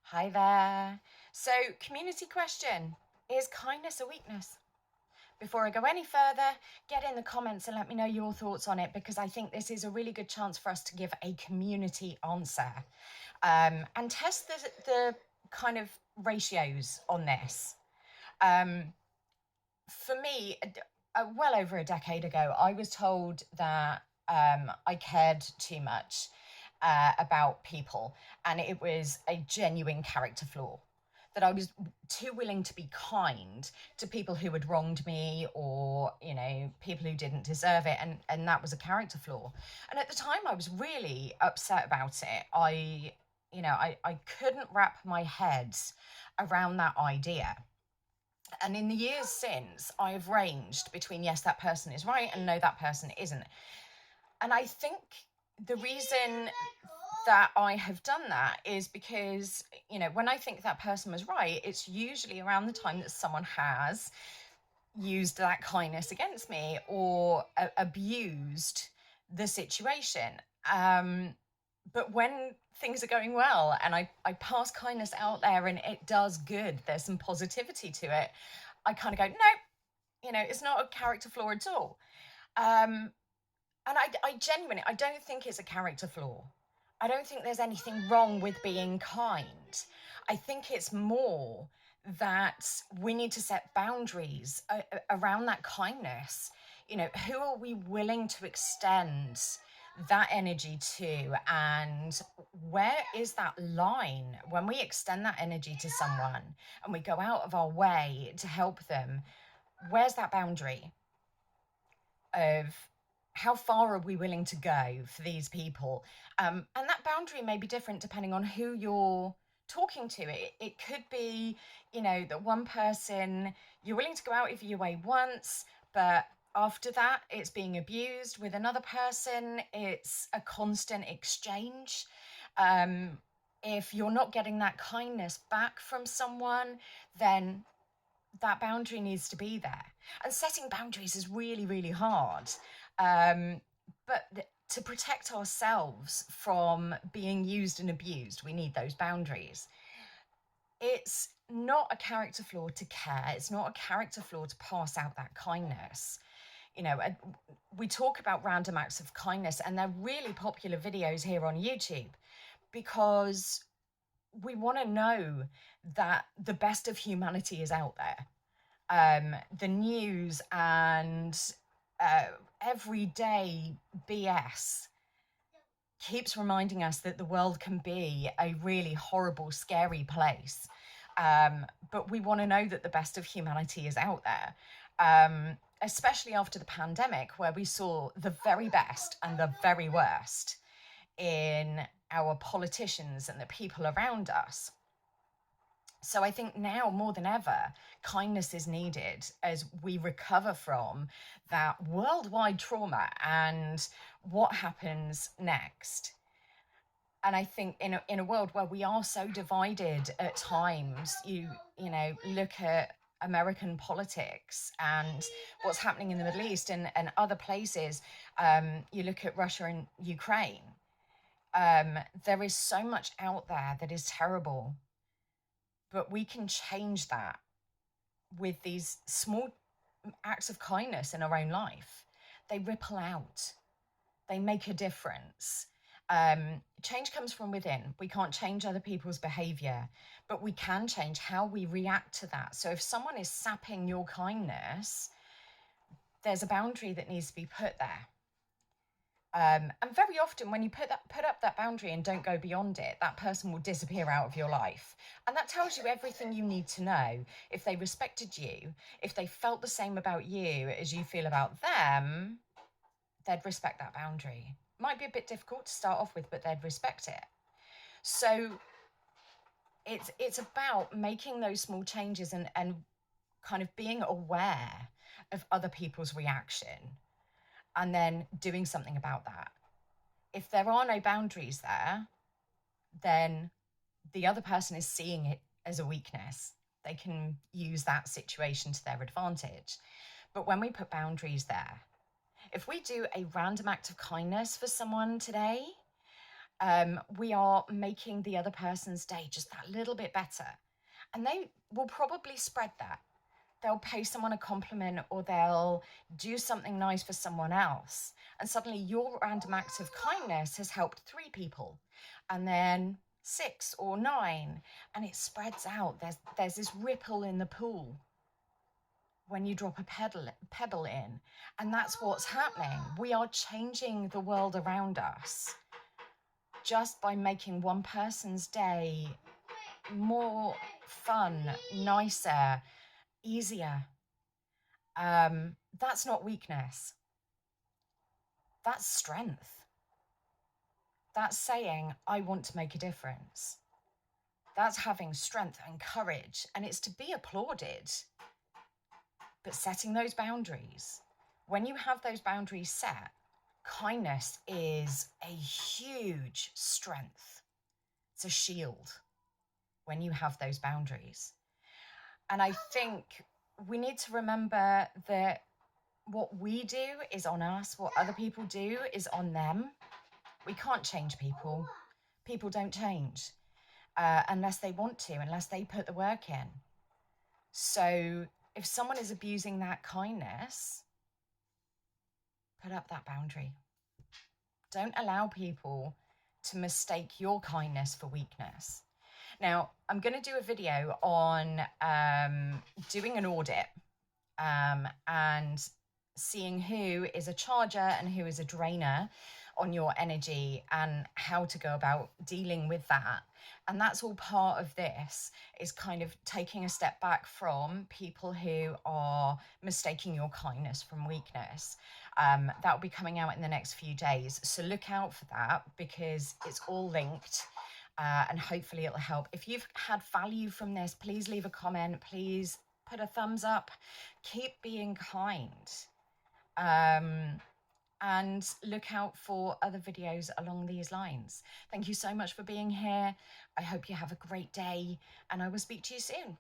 Hi there. So, community question: is kindness a weakness? Before I go any further, get in the comments and let me know your thoughts on it because I think this is a really good chance for us to give a community answer and test the kind of ratios on this. Um, for me, well over a decade ago, I was told that I cared too much about people, and it was a genuine character flaw. That I was too willing to be kind to people who had wronged me, or people who didn't deserve it, and that was a character flaw. And at the time, I was really upset about it. I couldn't wrap my head around that idea. And in the years since, I've ranged between yes, that person is right, and no, that person isn't. And I think the reason that I have done that is because, when I think that person was right, it's usually around the time that someone has used that kindness against me or abused the situation. But when things are going well and I pass kindness out there and it does good, there's some positivity to it, I kind of go, nope, it's not a character flaw at all. Um, and I genuinely, I don't think it's a character flaw. I don't think there's anything wrong with being kind. I think it's more that we need to set boundaries around that kindness. Who are we willing to extend that energy to? And where is that line when we extend that energy to someone and we go out of our way to help them? Where's that boundary of how far are we willing to go for these people? And that boundary may be different depending on who you're talking to. It could be, that one person you're willing to go out of your way once, but after that, it's being abused. With another person, it's a constant exchange. If you're not getting that kindness back from someone, then that boundary needs to be there. And setting boundaries is really, really hard. But to protect ourselves from being used and abused, we need those boundaries. It's not a character flaw to care. It's not a character flaw to pass out that kindness. We talk about random acts of kindness, and they're really popular videos here on YouTube because we want to know that the best of humanity is out there. The news and everyday BS keeps reminding us that the world can be a really horrible, scary place. But we want to know that the best of humanity is out there, especially after the pandemic, where we saw the very best and the very worst in our politicians and the people around us. So I think now more than ever, kindness is needed as we recover from that worldwide trauma and what happens next. And I think in a world where we are so divided at times, look at American politics and what's happening in the Middle East and other places. You look at Russia and Ukraine. There is so much out there that is terrible. But we can change that with these small acts of kindness in our own life. They ripple out, they make a difference. Change comes from within. We can't change other people's behavior, but we can change how we react to that. So if someone is sapping your kindness, there's a boundary that needs to be put there. And very often when you put up that boundary and don't go beyond it, that person will disappear out of your life. And that tells you everything you need to know. If they respected you, if they felt the same about you as you feel about them, they'd respect that boundary. Might be a bit difficult to start off with, but they'd respect it. So it's about making those small changes and kind of being aware of other people's reaction and then doing something about that. If there are no boundaries there, then the other person is seeing it as a weakness. They can use that situation to their advantage. But when we put boundaries there, if we do a random act of kindness for someone today, we are making the other person's day just that little bit better. And they will probably spread that. They'll pay someone a compliment or they'll do something nice for someone else. And suddenly your random act of kindness has helped 3 people and then 6 or 9. And it spreads out. There's this ripple in the pool when you drop a pebble in. And that's what's happening. We are changing the world around us just by making one person's day more fun, nicer, easier. That's not weakness. That's strength. That's saying, I want to make a difference. That's having strength and courage, and it's to be applauded. But setting those boundaries, when you have those boundaries set, kindness is a huge strength. It's a shield when you have those boundaries. And I think we need to remember that what we do is on us, what other people do is on them. We can't change people. People don't change unless they want to, unless they put the work in. So if someone is abusing that kindness, put up that boundary. Don't allow people to mistake your kindness for weakness. Now, I'm going to do a video on doing an audit and seeing who is a charger and who is a drainer on your energy and how to go about dealing with that. And that's all part of this, is kind of taking a step back from people who are mistaking your kindness from weakness. That will be coming out in the next few days. So look out for that, because it's all linked. And hopefully it'll help. If you've had value from this, please leave a comment. Please put a thumbs up. Keep being kind. And look out for other videos along these lines. Thank you so much for being here. I hope you have a great day, and I will speak to you soon.